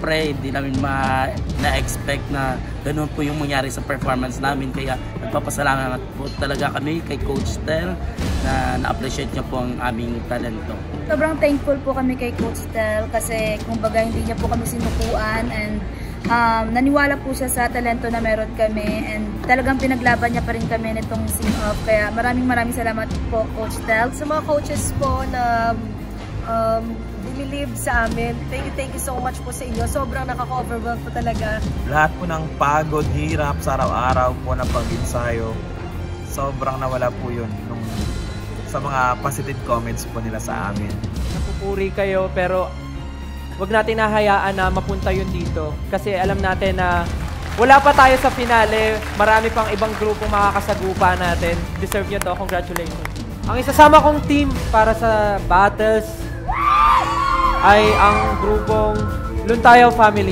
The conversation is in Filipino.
syempre, hindi namin na-expect na ganun po yung mangyari sa performance namin. Kaya nagpapasalamat po talaga kami kay Coach Tel na na-appreciate niya po ang aming talento. Sobrang thankful po kami kay Coach Tel kasi kumbaga hindi niya po kami sinukuan and naniwala po siya sa talento na meron kami and talagang pinaglaban niya pa rin kami nitong sing-off. Kaya maraming salamat po Coach Tel. Sa mga coaches po na believe sa amin, thank you so much po sa inyo. Sobrang nakaka-overwhelm po talaga. Lahat po ng pagod, hirap sa araw-araw po ng pag-ensayo, sobrang nawala po yun sa mga positive comments po nila sa amin. Napupuri kayo pero wag natin nahayaan na mapunta yun dito. Kasi alam natin na wala pa tayo sa finale. Marami pang ibang grupong makakasagupa natin. Deserve nyo to. Congratulations. Ang isasama kong team para sa battles ay ang grupong Luntayaw Family.